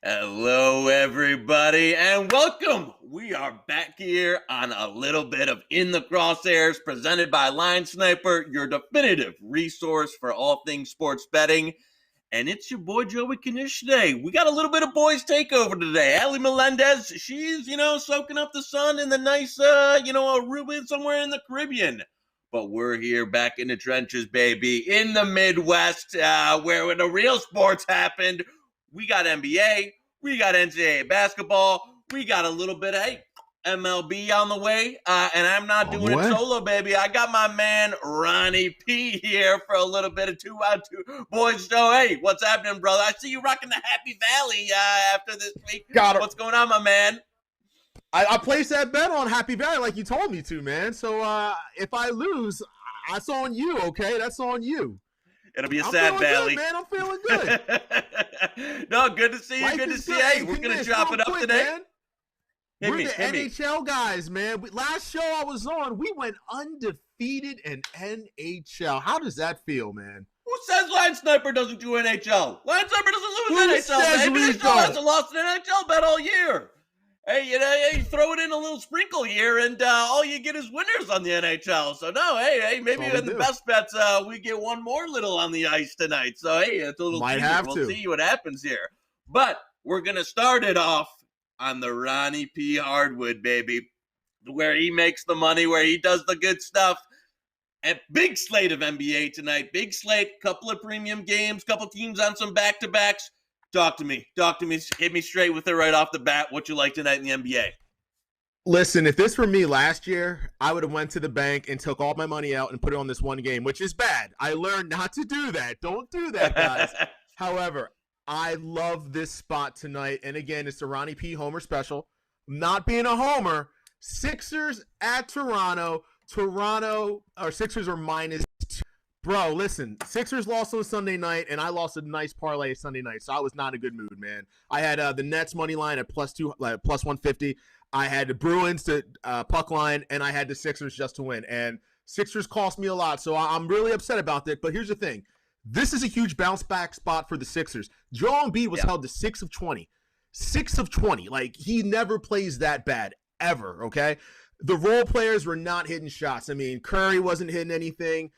Hello, everybody, and welcome. We are back here on a little bit of In the Crosshairs, presented by Line Sniper, your definitive resource for all things sports betting. And it's your boy Joey Knish today. We got a little bit of boys takeover today. Ali Melendez, she's, soaking up the sun in the nice, Aruba somewhere in the Caribbean. But we're here back in the trenches, baby, in the Midwest, where the real sports happened. We got NBA, we got NCAA basketball, we got a little bit of MLB on the way, and I'm not doing it solo, baby. I got my man Ronnie P here for a little bit of 2-on-2 boys show. Hey, what's happening, brother? I see you rocking the Happy Valley after this week. What's going on, my man? I placed that bet on Happy Valley like you told me to, man. So if I lose, that's on you, okay? That's on you. It'll be a sad valley. Good, man. I'm feeling good. No, good to see you. Good to see you. Hey, we're going to chop it up today. We're the NHL guys, man. Last show I was on, we went undefeated in NHL. How does that feel, man? Who says Line Sniper doesn't do NHL? Line Sniper doesn't lose NHL, baby. This show hasn't lost an NHL bet all year. Hey, you throw it in a little sprinkle here, and all you get is winners on the NHL. So, no, hey, maybe in the best bets, we get one more little on the ice tonight. So, hey, it's a little teaser. We'll see what happens here. But we're going to start it off on the Ronnie P hardwood, baby, where he makes the money, where he does the good stuff. And big slate of NBA tonight. Big slate, couple of premium games, couple teams on some back-to-backs. Talk to me. Hit me straight with it right off the bat. What you like tonight in the NBA? Listen, if this were me last year, I would have went to the bank and took all my money out and put it on this one game, which is bad. I learned not to do that. Don't do that, guys. However, I love this spot tonight. And again, it's the Ronnie P Homer special. Not being a homer, Sixers at Toronto. Sixers are -2. Bro, listen, Sixers lost on Sunday night, and I lost a nice parlay Sunday night, so I was not in a good mood, man. I had the Nets money line at plus 150. I had the Bruins to puck line, and I had the Sixers just to win. And Sixers cost me a lot, so I'm really upset about that. But here's the thing. This is a huge bounce-back spot for the Sixers. Joel Embiid was held to 6 of 20. 6 of 20. Like, he never plays that bad, ever, okay? The role players were not hitting shots. I mean, Curry wasn't hitting anything.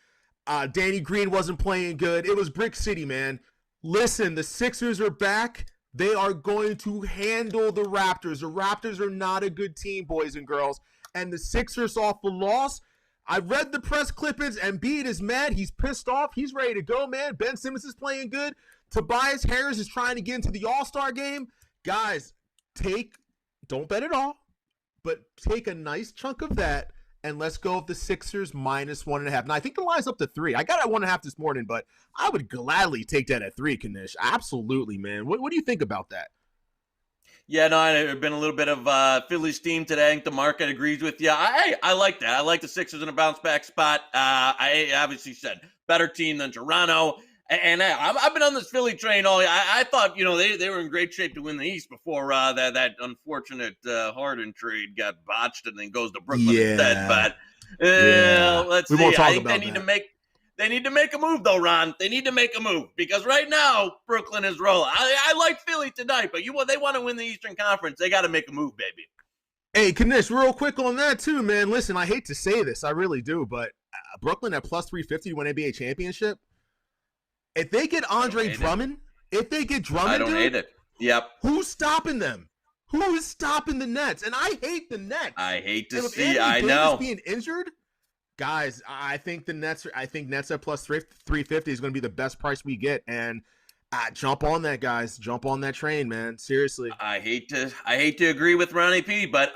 Danny Green wasn't playing good. It was Brick City, man. Listen, the Sixers are back. They are going to handle the Raptors. The Raptors are not a good team, boys and girls. And the Sixers off the loss. I read the press clippings. Embiid is mad. He's pissed off. He's ready to go, man. Ben Simmons is playing good. Tobias Harris is trying to get into the All-Star game. Guys, don't bet it all, but take a nice chunk of that. And let's go with the Sixers -1.5. Now, I think the line's up to 3. I got it at 1.5 this morning, but I would gladly take that at 3, Knish. Absolutely, man. What do you think about that? Yeah, no, I've been a little bit of Phillies team today. I think the market agrees with you. I like that. I like the Sixers in a bounce-back spot. I obviously said better team than Toronto. And I've been on this Philly train all year. I thought, they were in great shape to win the East before that unfortunate Harden trade got botched and then goes to Brooklyn instead. But let's see. I think they need to make a move, though, Ron. They need to make a move because right now Brooklyn is rolling. I like Philly tonight, but they want to win the Eastern Conference. They got to make a move, baby. Hey, Knish, real quick on that too, man. Listen, I hate to say this, I really do, but Brooklyn at plus 350 to win NBA championship. If they get Andre Drummond, I don't hate it. Yep. Who's stopping them? Who is stopping the Nets? And I hate the Nets. I hate to see. Anthony I Davis know. Being injured, guys. I think Nets at plus 350 is going to be the best price we get. And jump on that, guys. Jump on that train, man. Seriously. I hate to agree with Ronnie P, but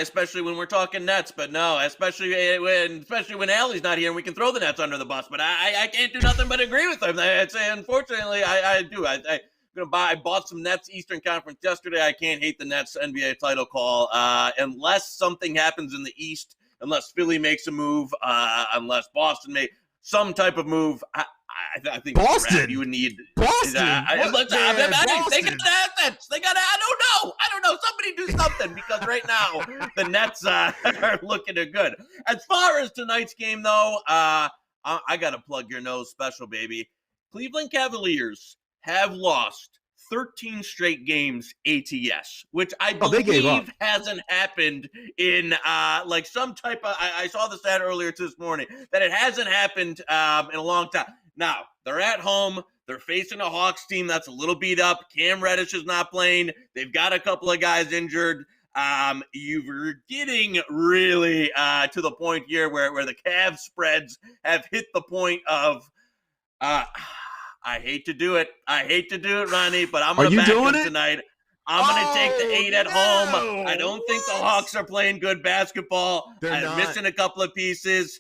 especially when we're talking Nets. But no, especially when Allie's not here and we can throw the Nets under the bus. But I can't do nothing but agree with him. I'd say, unfortunately, I do. I bought some Nets Eastern Conference yesterday. I can't hate the Nets NBA title call unless something happens in the East, unless Philly makes a move, unless Boston makes some type of move. I think Boston. You would need Boston. They got assets. I don't know. Somebody do something because right now the Nets are looking good. As far as tonight's game, though, I got to plug your nose special, baby. Cleveland Cavaliers have lost 13 straight games ATS, which I they gave up. believe hasn't happened in like some type of. I saw the stat earlier this morning that it hasn't happened in a long time. Now they're at home. They're facing a Hawks team that's a little beat up. Cam Reddish is not playing. They've got a couple of guys injured. You're getting really to the point here where the Cavs spreads have hit the point of. I hate to do it. Ronnie, but I'm going to back them tonight. I'm going to take the 8 at home. I don't think the Hawks are playing good basketball. I'm missing a couple of pieces.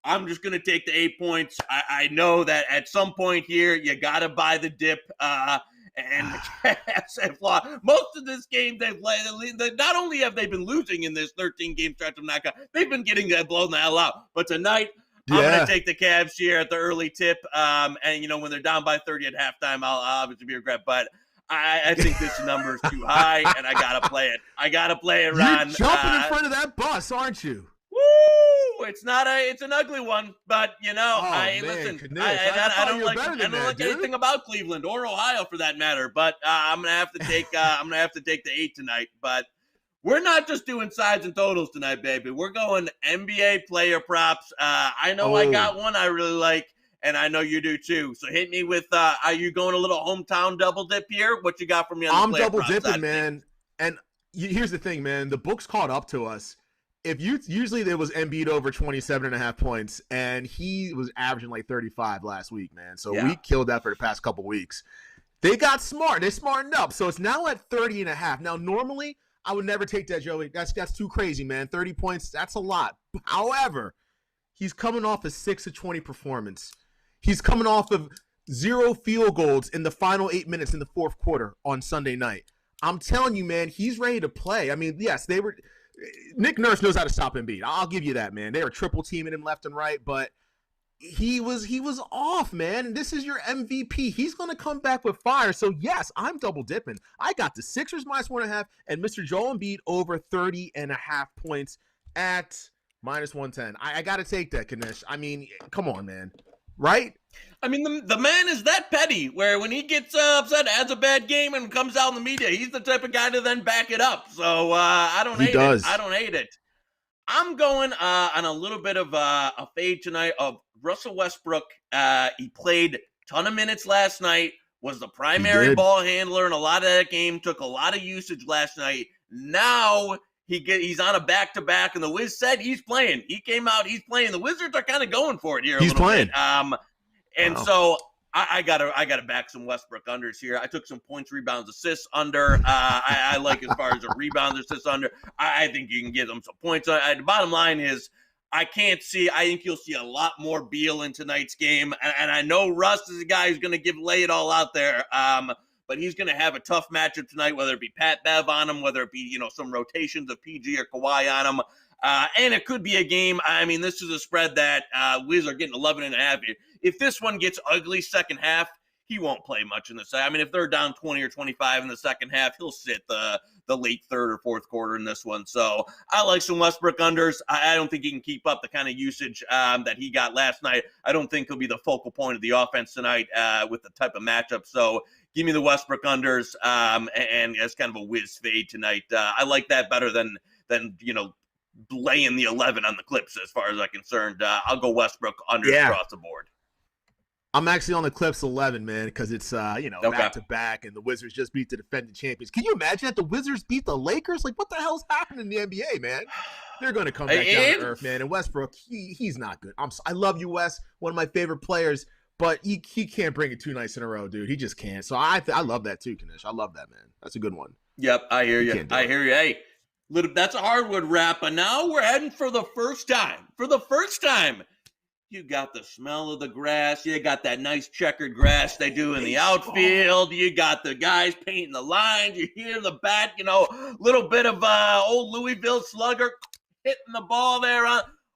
I'm just going to take the 8 points. I know that at some point here, you got to buy the dip. And the Cavs have lost. Most of this game, they've not only have they been losing in this 13-game stretch of knockout, they've been getting blown the hell out. But tonight, I'm going to take the Cavs here at the early tip. And, when they're down by 30 at halftime, I'll obviously be a regret. But I think this number is too high, and I got to play it. Ron. You're jumping in front of that bus, aren't you? Woo! It's an ugly one, but listen. I don't like anything about Cleveland or Ohio for that matter. But I'm gonna have to take the 8 tonight. But we're not just doing sides and totals tonight, baby. We're going NBA player props. I know I got one I really like, and I know you do too. So hit me with. Are you going a little hometown double dip here? What you got for me on the player props? I'm double dipping, man. And here's the thing, man. The book's caught up to us. Usually there was Embiid over 27.5 points, and he was averaging like 35 last week, man. So we killed that for the past couple weeks. They got smart. They smartened up. So it's now at 30.5. Now, normally I would never take that, Joey. That's too crazy, man. 30 points, that's a lot. However, he's coming off a 6 of 20 performance. He's coming off of 0 field goals in the final 8 minutes in the fourth quarter on Sunday night. I'm telling you, man, he's ready to play. I mean, yes, Nick Nurse knows how to stop Embiid. I'll give you that, man. They were triple teaming him left and right, but he was off, man. This is your MVP. He's going to come back with fire. So, yes, I'm double dipping. I got the Sixers -1.5 and Mr. Joel Embiid over 30.5 points at -110. I got to take that, Knish. I mean, come on, man. Right? I mean, the man is that petty where when he gets upset, has a bad game, and comes out in the media, he's the type of guy to then back it up. So I don't hate it. I don't hate it. I'm going on a little bit of a fade tonight of Russell Westbrook. He played a ton of minutes last night, was the primary ball handler in a lot of that game, took a lot of usage last night. Now he's on a back-to-back, and the Wiz said he's playing. He came out, he's playing. The Wizards are kind of going for it here a little bit. So I gotta back some Westbrook unders here. I took some points, rebounds, assists under. I like as far as a rebounds, assists under. I think you can give them some points. The bottom line is I think you'll see a lot more Beal in tonight's game. And I know Russ is a guy who's going to lay it all out there. But he's going to have a tough matchup tonight, whether it be Pat Bev on him, whether it be, some rotations of PG or Kawhi on him. And it could be a game. I mean, this is a spread that Wiz are getting 11.5 here. If this one gets ugly second half, he won't play much in the second. I mean, if they're down 20 or 25 in the second half, he'll sit the late third or fourth quarter in this one. So I like some Westbrook unders. I don't think he can keep up the kind of usage that he got last night. I don't think he'll be the focal point of the offense tonight with the type of matchup. So give me the Westbrook unders and as kind of a whiz fade tonight. I like that better than laying the 11 on the Clips as far as I'm concerned. I'll go Westbrook unders across the board. I'm actually on the Clips 11, man, because it's, back-to-back, and the Wizards just beat the defending champions. Can you imagine that the Wizards beat the Lakers? Like, what the hell's happening in the NBA, man? They're going to come back down to earth, man. And Westbrook, he's not good. I love you, Wes, one of my favorite players, but he can't bring it 2 nights in a row, dude. He just can't. So I love that too, Knish. I love that, man. That's a good one. Yep, I hear you. Hey, that's a hardwood wrap, but now we're heading for the first time. You got the smell of the grass. You got that nice checkered grass they do in the outfield. You got the guys painting the lines. You hear the bat, little bit of old Louisville slugger hitting the ball there.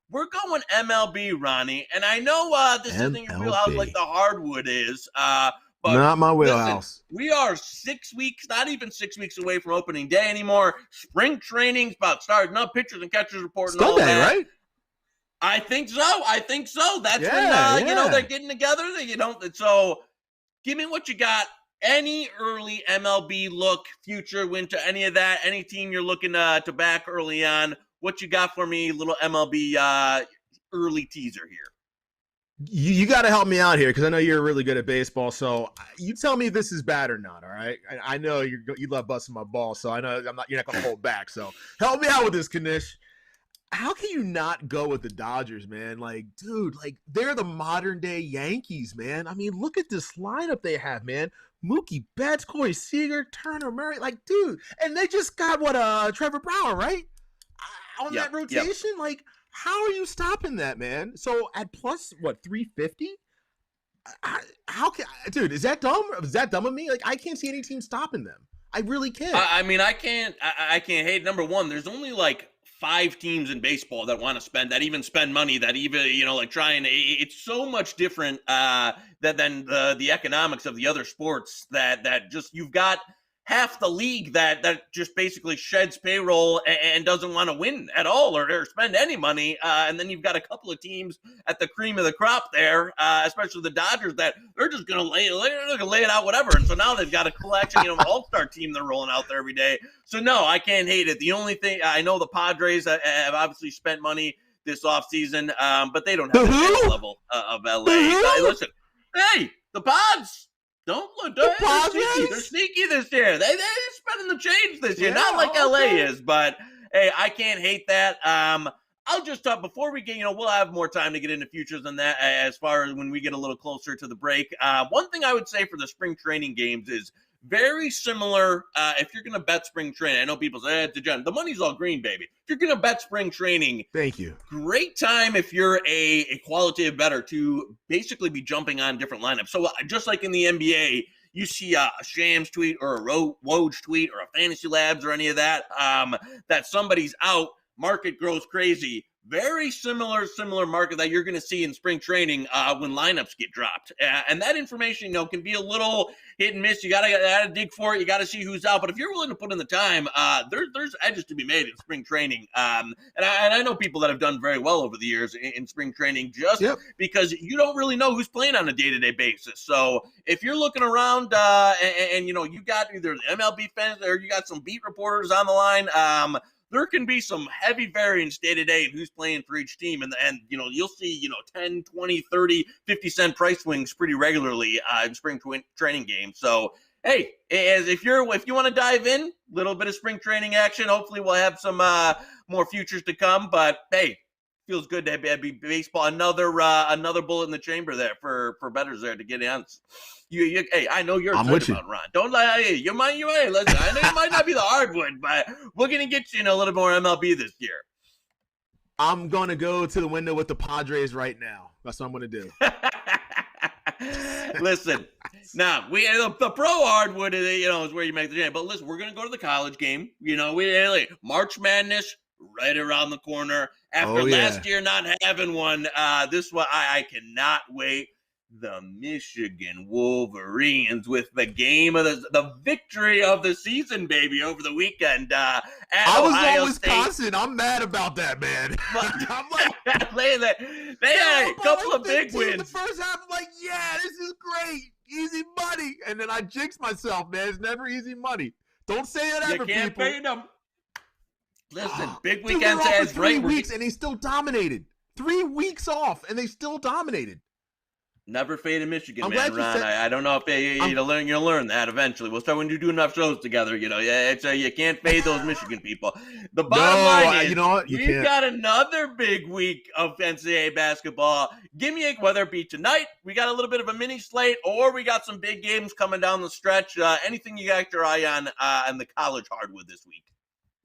We're going MLB, Ronnie. And I know this isn't your wheelhouse like the hardwood is. But not my wheelhouse. Listen, we are 6 weeks, not even 6 weeks away from opening day anymore. Spring training's about starting up. Pitchers and catchers reporting all that. Right? I think so. That's when they're getting together. So give me what you got. any early MLB look, future, winter, any of that, any team you're looking to back early on, what you got for me, little MLB early teaser here? You got to help me out here because I know you're really good at baseball. So you tell me if this is bad or not. All right. I know you love busting my ball, so I know you're not going to hold back. So help me out with this, Knish. How can you not go with the Dodgers, man? Like, dude, like they're the modern day Yankees, man. I mean, look at this lineup they have, man. Mookie Betts, Corey Seager, Turner Murray, like, dude, and they just got Trevor Bauer, right? On that rotation, like. How are you stopping that, man? So at plus 350? How can dude? Is that dumb? Is that dumb of me? Like I can't see any team stopping them. I really can't. I mean, I can't hate. Number one, there's only like 5 teams in baseball that want to spend money that even like trying. It's so much different than the economics of the other sports that just you've got. Half the league that just basically sheds payroll and doesn't want to win at all or spend any money. And then you've got a couple of teams at the cream of the crop there, especially the Dodgers, that they're just going to lay it out, whatever. And so now they've got a collection, an all-star team they're rolling out there every day. So no, I can't hate it. The only thing, I know the Padres have obviously spent money this offseason, but they don't have the level of LA. Listen, hey, the Pods. They're sneaky this year. They're spending the change this year. Not like LA is, but hey, I can't hate that. I'll just talk before we get, we'll have more time to get into futures than that as far as when we get a little closer to the break. One thing I would say for the spring training games is very similar. If you're going to bet spring training, I know people say, the money's all green, baby. If you're going to bet spring training, thank you. Great time if you're a qualitative bettor to basically be jumping on different lineups. So just like in the NBA, you see a Shams tweet or a Woj tweet or a Fantasy Labs or any of that, that somebody's out, market grows crazy. Very similar market that you're going to see in spring training when lineups get dropped. And that information, can be a little hit and miss. You got to dig for it. You got to see who's out. But if you're willing to put in the time, there's edges to be made in spring training. And I know people that have done very well over the years in spring training just because you don't really know who's playing on a day-to-day basis. So if you're looking around and you got either the MLB fans or you got some beat reporters on the line, there can be some heavy variance day to day in who's playing for each team. And you'll see, 10, 20, 30, 50 cent price swings pretty regularly in spring training games. So, hey, if you want to dive in, a little bit of spring training action, hopefully we'll have some more futures to come. But, hey, feels good to be baseball. Another bullet in the chamber there for bettors there to get in. Hey, I know you're excited about Ron. Don't lie. Hey, you might. Listen, I know you might not be the hardwood, but we're gonna get you in a little more MLB this year. I'm gonna go to the window with the Padres right now. That's what I'm gonna do. Listen, now the pro hardwood is where you make the jam. But listen, we're gonna go to the college game. March Madness right around the corner. After last year not having one, this one I cannot wait. The Michigan Wolverines with the game of the victory of the season, baby, over the weekend. I was on Wisconsin. State. I'm mad about that, man. I'm like, they had a couple of big wins. The first half, I'm like, yeah, this is great, easy money, and then I jinxed myself, man. It's never easy money. Don't say it ever, people. You can't pay them. Listen, big weekend says 3 weeks, and they still dominated. 3 weeks off, and they still dominated. Never faded Michigan, man, Ron. I don't know if you'll learn that eventually. We'll start when you do enough shows together. You can't fade those Michigan people. The bottom line is, we've got another big week of NCAA basketball. Give me whether it be tonight, we got a little bit of a mini slate, or we got some big games coming down the stretch. Anything you got your eye on the college hardwood this week?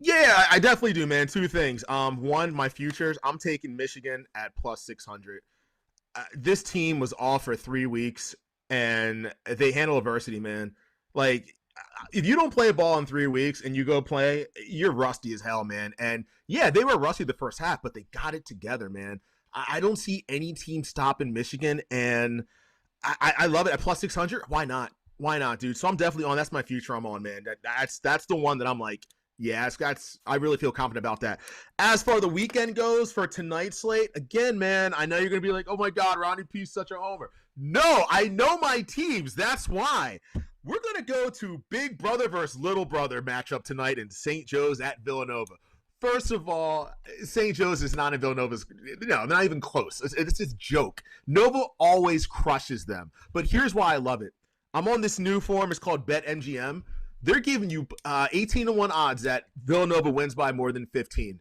Yeah, I definitely do, man. 2 things. One, my futures. I'm taking Michigan at plus 600. This team was off for 3 weeks, and they handle adversity, man. Like, if you don't play a ball in 3 weeks and you go play, you're rusty as hell, man. And, yeah, they were rusty the first half, but they got it together, man. I don't see any team stopping Michigan, and I love it at plus 600. Why not? Why not, dude? So I'm definitely on. That's my future I'm on, man. That's the one that I'm like, yeah, I really feel confident about that. As far the weekend goes for tonight's slate, again, man, I know you're going to be like, oh, my God, Ronnie P's such a homer. No, I know my teams. That's why. We're going to go to Big Brother versus Little Brother matchup tonight in St. Joe's at Villanova. First of all, St. Joe's is not in Villanova's. No, not even close. It's a joke. Nova always crushes them. But here's why I love it. I'm on this new form. It's called BetMGM. They're giving you 18-1 odds that Villanova wins by more than 15.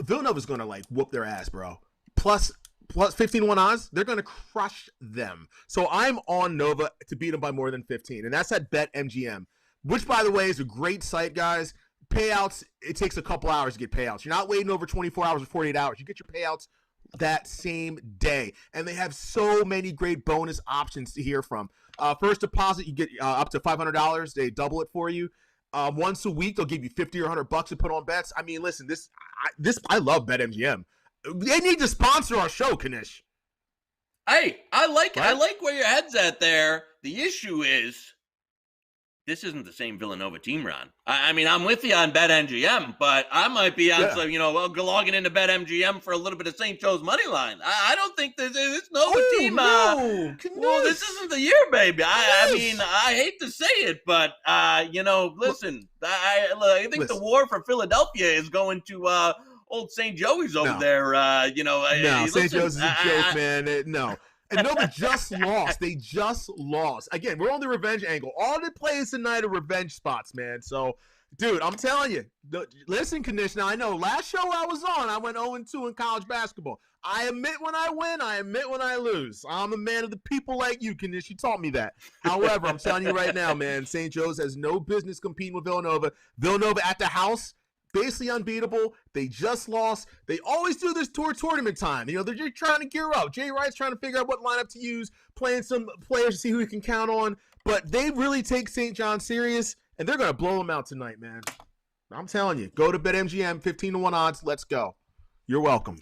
Villanova's going to, like, whoop their ass, bro. Plus 15-1 odds, they're going to crush them. So I'm on Nova to beat them by more than 15. And that's at BetMGM, which, by the way, is a great site, guys. Payouts, it takes a couple hours to get payouts. You're not waiting over 24 hours or 48 hours. You get your payouts that same day. And they have so many great bonus options to hear from. First deposit, you get up to $500. They double it for you. Once a week, they'll give you $50 or $100 to put on bets. I mean, listen, I love BetMGM. They need to sponsor our show, Knish. Hey, I like where your head's at there. The issue is, this isn't the same Villanova team, Ron. I mean, I'm with you on BetMGM, but I might be on logging into BetMGM for a little bit of St. Joe's money line. I don't think this Nova team. No. Well, this isn't the year, baby. I mean, I hate to say it, but listen. I think the war for Philadelphia is going to old St. Joey's over there. No, St. Joe's is a joke, man. No. And Nova just lost. They just lost. Again, we're on the revenge angle. All the plays tonight are revenge spots, man. So, dude, I'm telling you. Listen, Knish, now I know last show I was on, I went 0-2 in college basketball. I admit when I win. I admit when I lose. I'm a man of the people like you, Knish. You taught me that. However, I'm telling you right now, man, St. Joe's has no business competing with Villanova. Villanova at the house, basically unbeatable. They just lost. They always do this toward tournament time. They're just trying to gear up. Jay Wright's trying to figure out what lineup to use, playing some players to see who he can count on. But they really take St. John serious, and they're going to blow them out tonight, man. I'm telling you. Go to BetMGM, 15-1 odds. Let's go. You're welcome.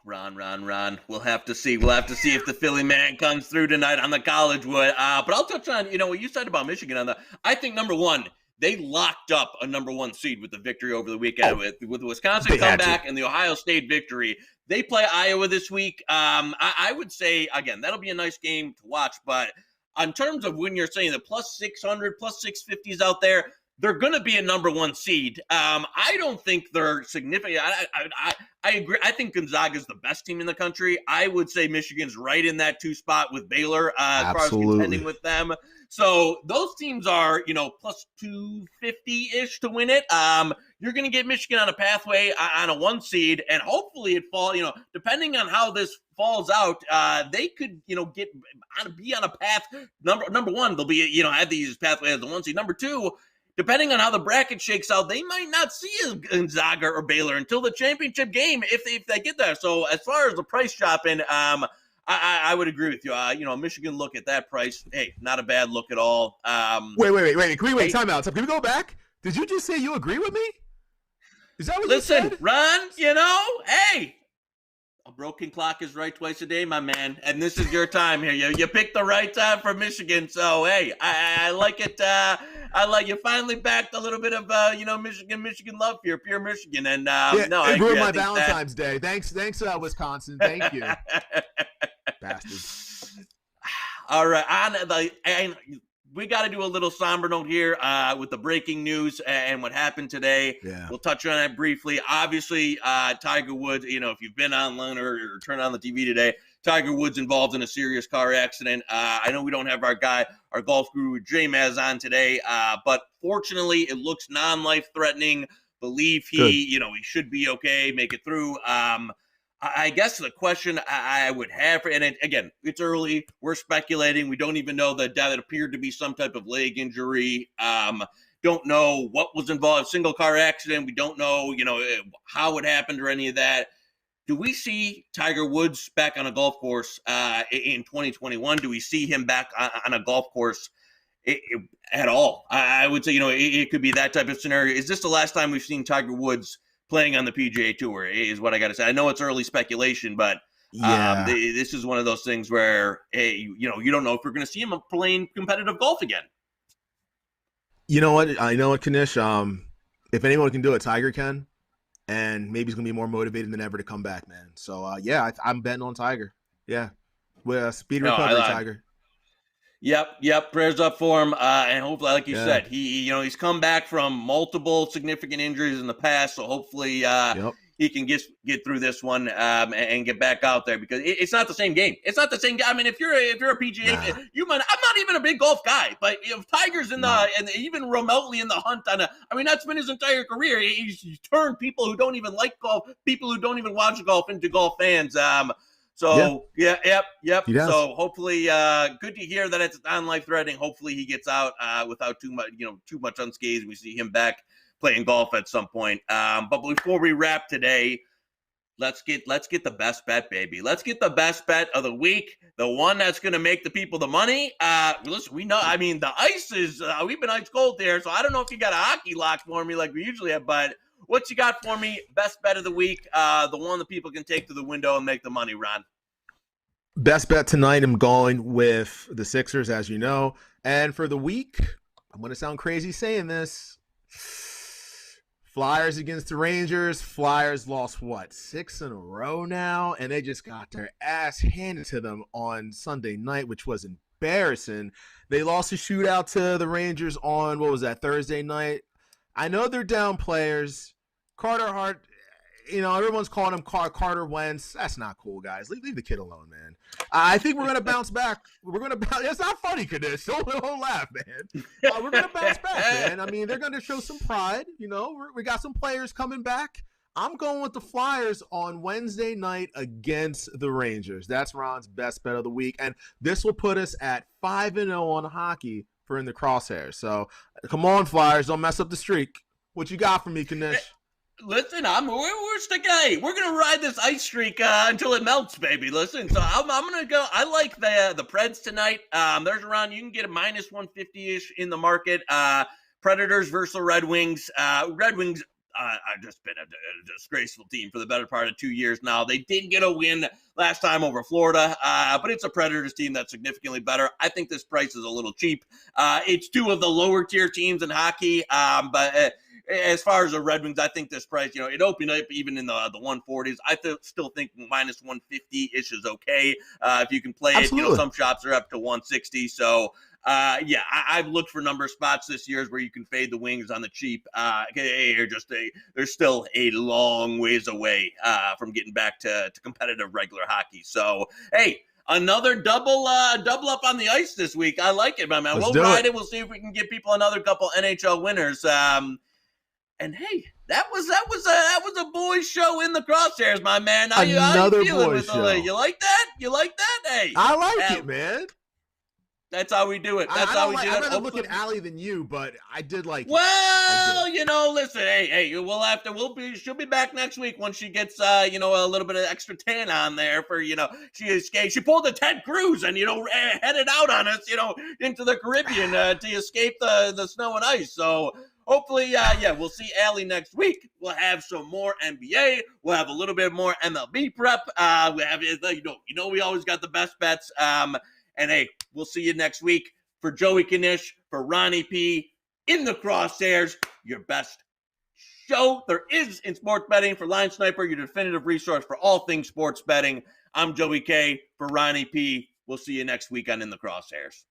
Ron. We'll have to see. We'll have to see if the Philly man comes through tonight on the college wood. But I'll touch on, what you said about Michigan. I think, number one, they locked up a number one seed with the victory over the weekend with the Wisconsin comeback and the Ohio State victory. They play Iowa this week. I would say, again, that'll be a nice game to watch. But in terms of when you're saying the plus 600, plus 650s out there, they're going to be a number one seed. I don't think they're significant. I agree. I think Gonzaga is the best team in the country. I would say Michigan's right in that 2 spot with Baylor as far as contending with them. So those teams are, plus 250-ish to win it. You're going to get Michigan on a pathway on a 1 seed, and hopefully it falls, depending on how this falls out, they could, be on a path. Number one, they'll be, have these pathways as the 1 seed. Number 2, depending on how the bracket shakes out, they might not see a Gonzaga or Baylor until the championship game if they get there. So as far as the price shopping, I would agree with you. Michigan look at that price. Hey, not a bad look at all. Wait. Can we wait? Time out. Can we go back? Did you just say you agree with me? Is that what you said? Listen, Ron, hey, a broken clock is right twice a day, my man. And this is your time here. You picked the right time for Michigan. So, hey, I like it. I like you finally backed a little bit of, Michigan love here, pure Michigan. And it ruined my Valentine's Day. Thanks, Wisconsin. Thank you. Bastards. All right. We got to do a little somber note here with the breaking news and what happened today. Yeah. We'll touch on that briefly. Obviously, Tiger Woods, if you've been online or turned on the TV today, Tiger Woods involved in a serious car accident. I know we don't have our golf guru, Jay Maz, on today, but fortunately, it looks non-life-threatening. Believe he should be okay, make it through. I guess the question I would have, again, it's early. We're speculating. We don't even know that it appeared to be some type of leg injury. Don't know what was involved. Single car accident. We don't know, how it happened or any of that. Do we see Tiger Woods back on a golf course in 2021? Do we see him back on a golf course at all? I would say, it could be that type of scenario. Is this the last time we've seen Tiger Woods playing on the PGA Tour, is what I got to say. I know it's early speculation, but this is one of those things where, hey, you don't know if you're going to see him playing competitive golf again. You know what? I know what, Knish. If anyone can do it, Tiger can. And maybe he's going to be more motivated than ever to come back, man. So, I'm betting on Tiger. Yeah. With speed recovery, Tiger. Yep. Prayers up for him, and hopefully, like you Yeah. said, he's come back from multiple significant injuries in the past, so hopefully, Yep. he can get through this one, and get back out there, because it's not the same game. It's not the same game. I mean, if you're a PGA, Nah. you might. I'm not even a big golf guy, but if Tiger's in Nah. and even remotely in the hunt that's been his entire career. He's turned people who don't even like golf, people who don't even watch golf, into golf fans. So yep. So hopefully, good to hear that it's non-life threatening. Hopefully he gets out without too much unscathed. We see him back playing golf at some point. But before we wrap today, let's get the best bet, baby. Let's get the best bet of the week, the one that's going to make the people the money. Listen, we know. I mean, the ice is we've been ice cold there, so I don't know if you got a hockey lock for me like we usually have, but what you got for me? Best bet of the week, the one that people can take to the window and make the money, Ron. Best bet tonight, I'm going with the Sixers, as you know. And for the week, I'm going to sound crazy saying this. Flyers against the Rangers. Flyers lost, 6 in a row now? And they just got their ass handed to them on Sunday night, which was embarrassing. They lost a shootout to the Rangers on, Thursday night. I know they're down players. Carter Hart, everyone's calling him Carter Wentz. That's not cool, guys. Leave the kid alone, man. I think we're going to bounce back. It's not funny, Knish. Don't laugh, man. We're going to bounce back, man. I mean, they're going to show some pride. We got some players coming back. I'm going with the Flyers on Wednesday night against the Rangers. That's Ron's best bet of the week. And this will put us at 5-0 on hockey for In the Crosshairs. So come on, Flyers. Don't mess up the streak. What you got for me, Knish? Listen, we're sticking. Hey, we're gonna ride this ice streak until it melts, baby. Listen, so I'm gonna go. I like the Preds tonight. There's around, you can get a minus 150-ish in the market. Predators versus Red Wings. Red Wings have just been a disgraceful team for the better part of 2 years now. They did get a win last time over Florida, but it's a Predators team that's significantly better. I think this price is a little cheap. It's two of the lower tier teams in hockey, but as far as the Red Wings, I think this price, it opened up even in the 140s. I still think minus 150-ish is okay. If you can play Absolutely. it, some shops are up to 160. So, I've looked for number spots this year where you can fade the Wings on the cheap. They're still a long ways away from getting back to competitive regular hockey. So, hey, another double up on the ice this week. I like it, my man. We'll ride it. We'll see if we can give people another couple NHL winners. And hey, that was a boys show in the Crosshairs, my man. How you feeling with show. You like that? You like that? Hey, I like it, man. That's how we do it. That's how we do it. I'd rather look at Allie than you, but I did like it. Well, listen, hey, she'll be back next week when she gets, a little bit of extra tan on there for, she pulled a Ted Cruz and, headed out on us, into the Caribbean to escape the snow and ice. So hopefully, we'll see Allie next week. We'll have some more NBA. We'll have a little bit more MLB prep. We have, we always got the best bets. And hey, we'll see you next week. For Joey Knish, for Ronnie P, In the Crosshairs, your best show there is in sports betting. For Line Sniper, your definitive resource for all things sports betting. I'm Joey K. For Ronnie P. We'll see you next week on In the Crosshairs.